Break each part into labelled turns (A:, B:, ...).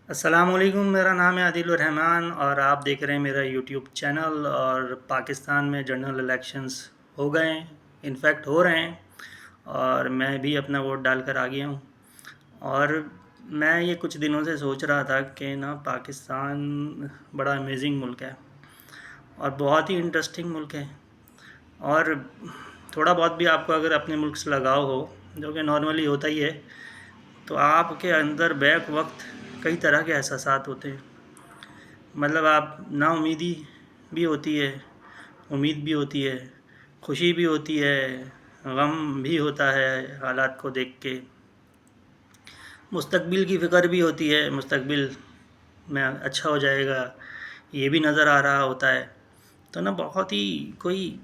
A: السلام علیکم، میرا نام ہے عادل الرحمن اور آپ دیکھ رہے ہیں میرا یوٹیوب چینل۔ اور پاکستان میں جنرل الیکشنز ہو گئے ہیں، انفیکٹ ہو رہے ہیں، اور میں بھی اپنا ووٹ ڈال کر آ گیا ہوں۔ اور میں یہ کچھ دنوں سے سوچ رہا تھا کہ نا پاکستان بڑا امیزنگ ملک ہے اور بہت ہی انٹرسٹنگ ملک ہے، اور تھوڑا بہت بھی آپ کو اگر اپنے ملک سے لگاؤ ہو، جو کہ نارملی ہوتا ہی ہے، تو آپ کے اندر بیک وقت کئی طرح کے احساسات ہوتے ہیں۔ مطلب آپ نا امیدی بھی ہوتی ہے، امید بھی ہوتی ہے، خوشی بھی ہوتی ہے، غم بھی ہوتا ہے حالات کو دیکھ کے، مستقبل کی فکر بھی ہوتی ہے، مستقبل میں اچھا ہو جائے گا یہ بھی نظر آ رہا ہوتا ہے۔ تو نا بہت ہی کوئی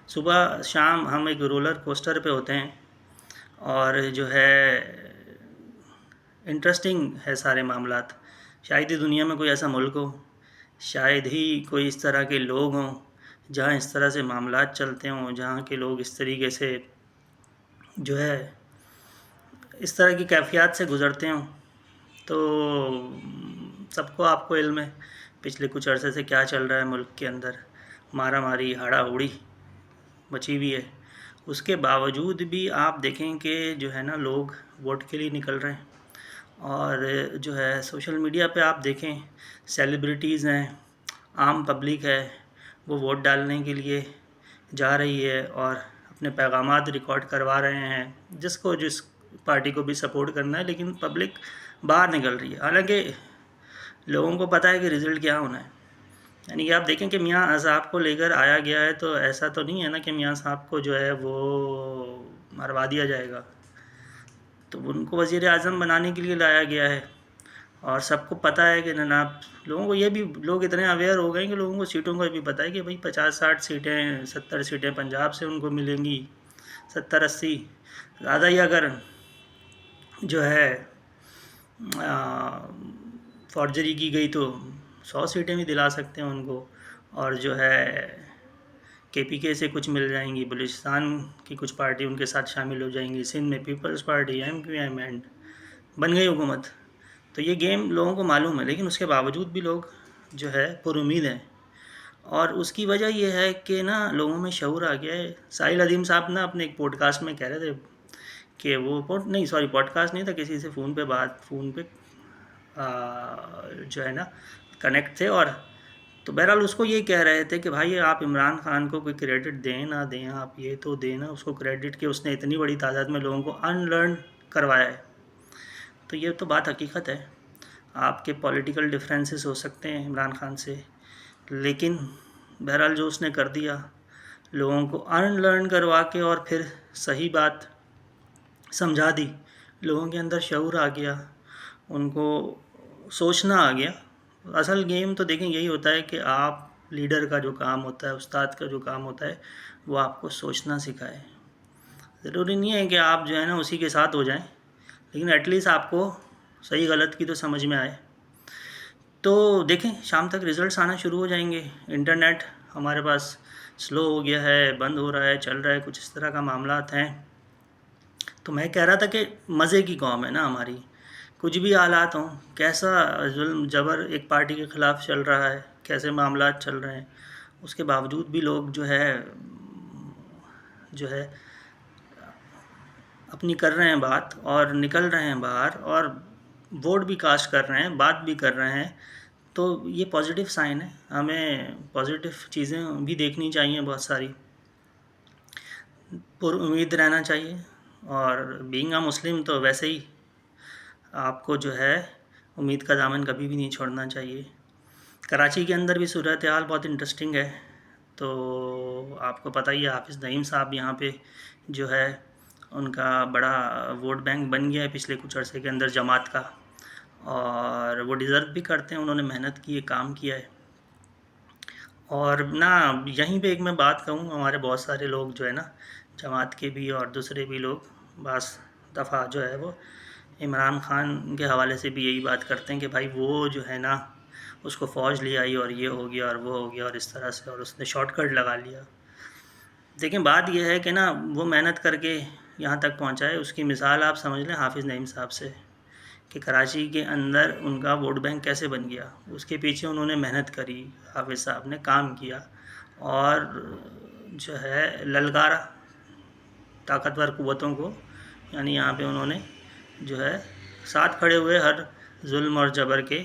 A: صبح شام ہم ایک رولر کوسٹر پہ ہوتے ہیں، اور جو ہے انٹرسٹنگ ہے سارے معاملات۔ شاید ہی دنیا میں کوئی ایسا ملک ہو، شاید ہی کوئی اس طرح کے لوگ ہوں جہاں اس طرح سے معاملات چلتے ہوں، جہاں کے لوگ اس طریقے سے جو ہے اس طرح کی کیفیات سے گزرتے ہوں۔ تو سب کو آپ کو علم ہے پچھلے کچھ عرصے سے کیا چل رہا ہے ملک کے اندر، مارا ماری ہاڑا ہوڑی مچی ہوئی ہے۔ اس کے باوجود بھی آپ دیکھیں کہ جو ہے نا لوگ ووٹ کے لیے نکل رہے ہیں، اور جو ہے سوشل میڈیا پہ آپ دیکھیں سیلیبریٹیز ہیں، عام پبلک ہے، وہ ووٹ ڈالنے کے لیے جا رہی ہے اور اپنے پیغامات ریکارڈ کروا رہے ہیں، جس کو جس پارٹی کو بھی سپورٹ کرنا ہے، لیکن پبلک باہر نکل رہی ہے، حالانکہ لوگوں کو پتہ ہے کہ رزلٹ کیا ہونا ہے۔ یعنی کہ آپ دیکھیں کہ میاں صاحب کو لے کر آیا گیا ہے، تو ایسا تو نہیں ہے نا کہ میاں صاحب کو جو ہے وہ مروا دیا جائے گا، تو ان کو وزیر اعظم بنانے کے لیے لایا گیا ہے۔ اور سب کو پتہ ہے کہ جناب لوگوں کو یہ بھی لوگ اتنے اویئر ہو گئے ہیں کہ لوگوں کو سیٹوں کا بھی پتہ ہے کہ بھائی 50-60 سیٹیں 70 سیٹیں پنجاب سے ان کو ملیں گی، 70-80 زیادہ ہی اگر جو ہے فارجری کی گئی تو 100 سیٹیں بھی دلا سکتے ہیں ان کو، اور جو ہے کے پی کے سے کچھ مل جائیں گی، بلوچستان کی کچھ پارٹی ان کے ساتھ شامل ہو جائیں گی، سندھ میں Peoples Party M Q M, and بن گئی حکومت۔ تو یہ گیم لوگوں کو معلوم ہے، لیکن اس کے باوجود بھی لوگ جو ہے پر امید ہیں، اور اس کی وجہ یہ ہے کہ نا لوگوں میں شعور آ گیا ہے۔ ساحل عظیم صاحب نا اپنے ایک پوڈ کاسٹ میں کہہ رہے تھے کہ وہ پوڈ کاسٹ نہیں تھا، کسی سے فون پہ جو ہے نا کنیکٹ تھے، اور تو بہرحال اس کو یہ کہہ رہے تھے کہ بھائی آپ عمران خان کو کوئی کریڈٹ دیں نہ دیں، آپ یہ تو دیں نا اس کو کریڈٹ کہ اس نے اتنی بڑی تعداد میں لوگوں کو ان لرن کروایا ہے۔ تو یہ تو بات حقیقت ہے، آپ کے پولیٹیکل ڈفرینسز ہو سکتے ہیں عمران خان سے، لیکن بہرحال جو اس نے کر دیا لوگوں کو ان لرن کروا کے، اور پھر صحیح بات سمجھا دی، لوگوں کے اندر شعور آ گیا، ان کو سوچنا آ گیا۔ اصل گیم تو دیکھیں یہی ہوتا ہے کہ آپ لیڈر کا جو کام ہوتا ہے، استاد کا جو کام ہوتا ہے، وہ آپ کو سوچنا سکھائے۔ ضروری نہیں ہے کہ آپ جو ہے نا اسی کے ساتھ ہو جائیں، لیکن ایٹ لیسٹ آپ کو صحیح غلط کی تو سمجھ میں آئے۔ تو دیکھیں شام تک ریزلٹس آنا شروع ہو جائیں گے۔ انٹرنیٹ ہمارے پاس سلو ہو گیا ہے، بند ہو رہا ہے، چل رہا ہے، کچھ اس طرح کا معاملات ہیں۔ تو میں کہہ رہا تھا کہ مزے کی قوم ہے نا ہماری، کچھ بھی حالات ہوں، کیسا ظلم جبر ایک پارٹی کے خلاف چل رہا ہے، کیسے معاملات چل رہے ہیں، اس کے باوجود بھی لوگ جو ہے اپنی کر رہے ہیں بات، اور نکل رہے ہیں باہر، اور ووٹ بھی کاسٹ کر رہے ہیں، بات بھی کر رہے ہیں۔ تو یہ پازیٹیو سائن ہے، ہمیں پازیٹیو چیزیں بھی دیکھنی چاہیے، بہت ساری پر امید رہنا چاہیے، اور بینگ اے مسلم تو ویسے ہی آپ کو جو ہے امید کا دامن کبھی بھی نہیں چھوڑنا چاہیے۔ کراچی کے اندر بھی صورتحال بہت انٹرسٹنگ ہے۔ تو آپ کو پتہ ہی ہے حافظ نعیم صاحب یہاں پہ جو ہے ان کا بڑا ووٹ بینک بن گیا ہے پچھلے کچھ عرصے کے اندر جماعت کا، اور وہ ڈیزرو بھی کرتے ہیں، انہوں نے محنت کی ہے، کام کیا ہے۔ اور نہ یہیں پہ ایک میں بات کہوں، ہمارے بہت سارے لوگ جو ہے نا جماعت کے بھی اور دوسرے بھی لوگ بعض دفعہ جو ہے وہ عمران خان کے حوالے سے بھی یہی بات کرتے ہیں کہ بھائی وہ جو ہے نا اس کو فوج لے آئی، اور یہ ہو گیا اور وہ ہو گیا، اور اس طرح سے، اور اس نے شارٹ کٹ لگا لیا۔ دیکھیں بات یہ ہے کہ نا وہ محنت کر کے یہاں تک پہنچا ہے، اس کی مثال آپ سمجھ لیں حافظ نعیم صاحب سے، کہ کراچی کے اندر ان کا ووٹ بینک کیسے بن گیا. اس کے پیچھے انہوں نے محنت کری، حافظ صاحب نے کام کیا اور جو ہے للکارا طاقتور قوتوں کو. یعنی یہاں پہ انہوں نے جو ہے ساتھ کھڑے ہوئے ہر ظلم اور جبر کے.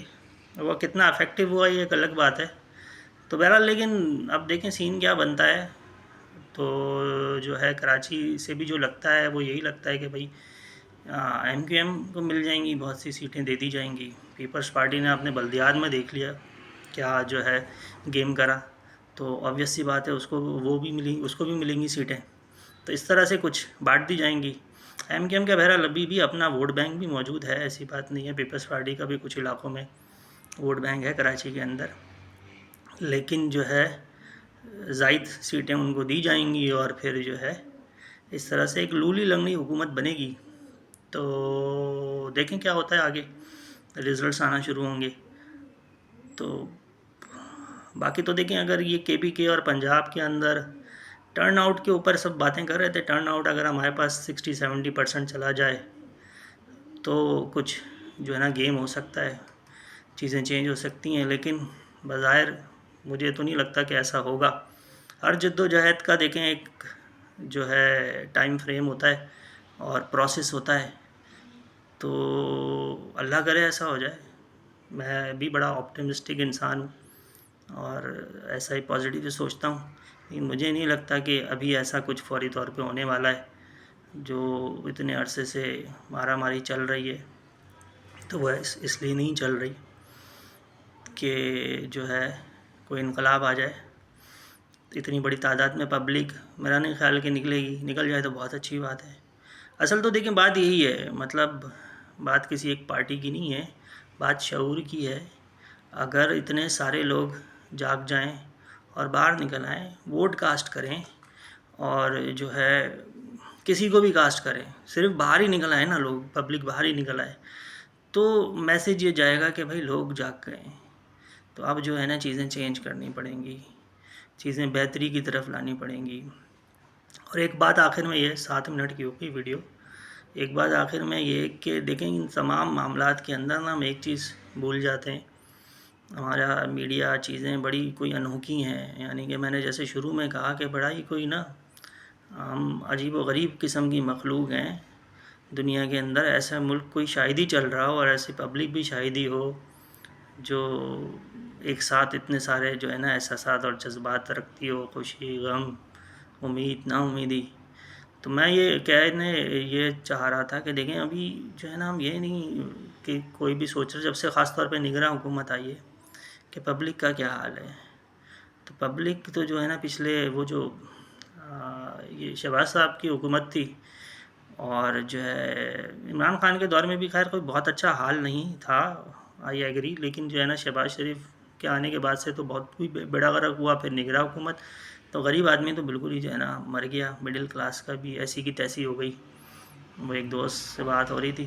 A: وہ کتنا افیکٹو ہوا یہ ایک الگ بات ہے. تو بہرحال لیکن اب دیکھیں سین کیا بنتا ہے. تو جو ہے کراچی سے بھی جو لگتا ہے وہ یہی لگتا ہے کہ بھائی ایم کیو ایم کو مل جائیں گی، بہت سی سیٹیں دے دی جائیں گی. پیپلز پارٹی نے اپنے بلدیات میں دیکھ لیا کیا جو ہے گیم کرا، تو آبویس سی بات ہے اس کو بھی ملیں گی سیٹیں. تو اس طرح سے کچھ بانٹ دی جائیں گی. ایم کیو ایم کا بہرحال ابھی بھی اپنا ووٹ بینک بھی موجود ہے، ایسی بات نہیں ہے. پیپلز پارٹی کا بھی کچھ علاقوں میں ووٹ بینک ہے کراچی کے اندر، لیکن جو ہے زائد سیٹیں ان کو دی جائیں گی اور پھر جو ہے اس طرح سے ایک لولی لنگڑی حکومت بنے گی. تو دیکھیں کیا ہوتا ہے آگے، رزلٹس آنا شروع ہوں گے. تو باقی تو دیکھیں اگر یہ کے پی کے اور پنجاب کے اندر ٹرن آؤٹ کے اوپر سب باتیں کر رہے تھے. ٹرن آؤٹ اگر ہمارے پاس 60-70% چلا جائے تو کچھ جو ہے نا گیم ہو سکتا ہے، چیزیں چینج ہو سکتی ہیں. لیکن بظاہر مجھے تو نہیں لگتا کہ ایسا ہوگا. ہر جد و جہد کا دیکھیں ایک جو ہے ٹائم فریم ہوتا ہے اور پروسیس ہوتا ہے. تو اللہ کرے ایسا ہو جائے. میں بھی بڑا آپٹمسٹک انسان ہوں اور ایسا ہی پازیٹیو سوچتا ہوں. لیکن مجھے نہیں لگتا کہ ابھی ایسا کچھ فوری طور پہ ہونے والا ہے. جو اتنے عرصے سے مارا ماری چل رہی ہے تو وہ اس لیے نہیں چل رہی کہ جو ہے کوئی انقلاب آ جائے. اتنی بڑی تعداد میں پبلک میرا نہیں خیال کہ نکلے گی. نکل جائے تو بہت اچھی بات ہے. اصل تو دیکھیں بات یہی ہے، مطلب بات کسی ایک پارٹی کی نہیں ہے، بات شعور کی ہے. اگر اتنے سارے لوگ جاگ جائیں اور باہر نکل آئیں، ووٹ کاسٹ کریں اور جو ہے کسی کو بھی کاسٹ کریں، صرف باہر ہی نکل آئے نا لوگ، پبلک باہر ہی نکل آئے، تو میسیج یہ جائے گا کہ بھائی لوگ جاگ گئے. تو اب جو ہے نا چیزیں چینج کرنی پڑیں گی، چیزیں بہتری کی طرف لانی پڑیں گی. اور ایک بات آخر میں یہ 7 منٹ کی ہوگی ویڈیو. ایک بات آخر میں یہ کہ دیکھیں ان تمام معاملات کے اندر نا ہم ایک چیز بھول جاتے ہیں. ہمارا میڈیا چیزیں بڑی کوئی انوکھی ہیں. یعنی کہ میں نے جیسے شروع میں کہا کہ بڑا ہی کوئی نا ہم عجیب و غریب قسم کی مخلوق ہیں دنیا کے اندر. ایسا ملک کوئی شاید ہی چل رہا ہو اور ایسی پبلک بھی شاید ہی ہو جو ایک ساتھ اتنے سارے جو ہے نا احساسات اور جذبات رکھتی ہو، خوشی، غم، امید، نا امیدی. تو میں یہ کہنے یہ چاہ رہا تھا کہ دیکھیں ابھی جو ہے نا ہم یہ نہیں کہ کوئی بھی سوچ رہے، جب سے خاص طور پہ نگراں حکومت آئی ہے کہ پبلک کا کیا حال ہے. تو پبلک تو جو ہے نا پچھلے وہ جو یہ شہباز صاحب کی حکومت تھی اور جو ہے عمران خان کے دور میں بھی خیر کوئی بہت اچھا حال نہیں تھا، آئی ایگری. لیکن جو ہے نا شہباز شریف کے آنے کے بعد سے تو بہت کوئی بیڑا غرق ہوا. پھر نگراں حکومت تو غریب آدمی تو بالکل ہی جو ہے نا مر گیا. مڈل کلاس کا بھی ایسی کی تیسی ہو گئی. وہ ایک دوست سے بات ہو رہی تھی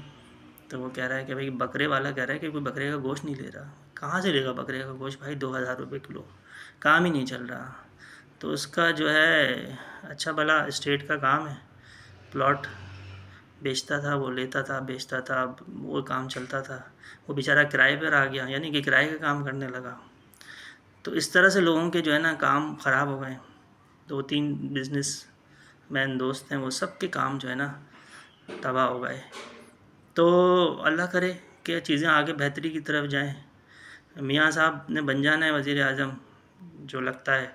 A: تو وہ کہہ رہا ہے کہ بھائی بکرے والا کہہ رہا ہے کہ کوئی بکرے کا گوشت نہیں لے رہا. کہاں سے لے گا بکرے کا گوشت بھائی؟ 2000 روپے کلو، کام ہی نہیں چل رہا. تو اس کا جو ہے اچھا بھلا اسٹیٹ کا کام ہے، پلاٹ بیچتا تھا، وہ لیتا تھا، بیچتا تھا، وہ کام چلتا تھا. وہ بیچارہ کرائے پر آ گیا، یعنی کہ کرائے کا کام کرنے لگا. تو اس طرح سے لوگوں کے جو ہے نا کام خراب ہو گئے. 2-3 بزنس مین دوست ہیں، وہ سب کے کام جو ہے نا تباہ ہو گئے. تو اللہ کرے کہ چیزیں آگے بہتری کی طرف جائیں. میاں صاحب نے بن جانا ہے وزیر اعظم جو لگتا ہے.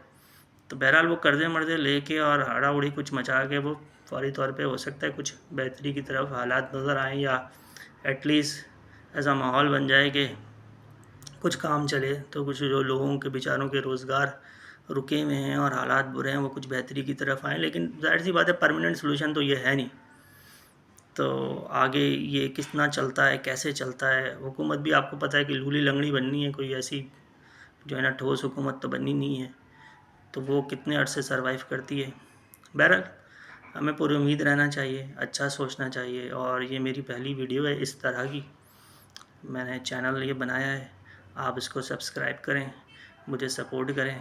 A: تو بہرحال وہ قرضے مرضے لے کے اور ہڑا اڑی کچھ مچا کے وہ فوری طور پہ ہو سکتا ہے کچھ بہتری کی طرف حالات نظر آئیں، یا ایٹ لیسٹ ایسا ماحول بن جائے کہ کچھ کام چلے. تو کچھ جو لوگوں کے بیچاروں کے روزگار رکے ہوئے ہیں اور حالات برے ہیں وہ کچھ بہتری کی طرف آئیں. لیکن ظاہر سی بات ہے پرماننٹ سلوشن تو یہ ہے نہیں. تو آگے یہ کتنا چلتا ہے، کیسے چلتا ہے. حکومت بھی آپ کو پتہ ہے کہ لولی لنگڑی بننی ہے، کوئی ایسی جو ہے نا ٹھوس حکومت تو بننی نہیں ہے. تو وہ کتنے عرصے سروائیو کرتی ہے. بہرحال ہمیں پوری امید رہنا چاہیے، اچھا سوچنا چاہیے. اور یہ میری پہلی ویڈیو ہے اس طرح کی، میں نے چینل یہ بنایا ہے. آپ اس کو سبسکرائب کریں، مجھے سپورٹ کریں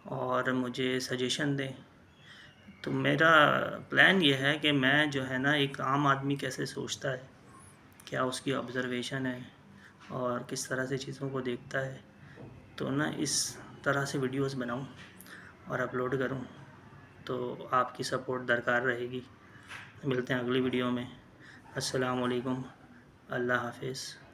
A: اور مجھے سجیشن دیں. تو میرا پلان یہ ہے کہ میں جو ہے نا ایک عام آدمی کیسے سوچتا ہے کیا اس کی آبزرویشن ہے اور کس طرح سے چیزوں کو دیکھتا ہے، تو نا اس طرح سے ویڈیوز بناؤں اور اپلوڈ کروں، تو آپ کی سپورٹ درکار رہے گی۔ ملتے ہیں اگلی ویڈیو میں۔ السلام علیکم، اللہ حافظ۔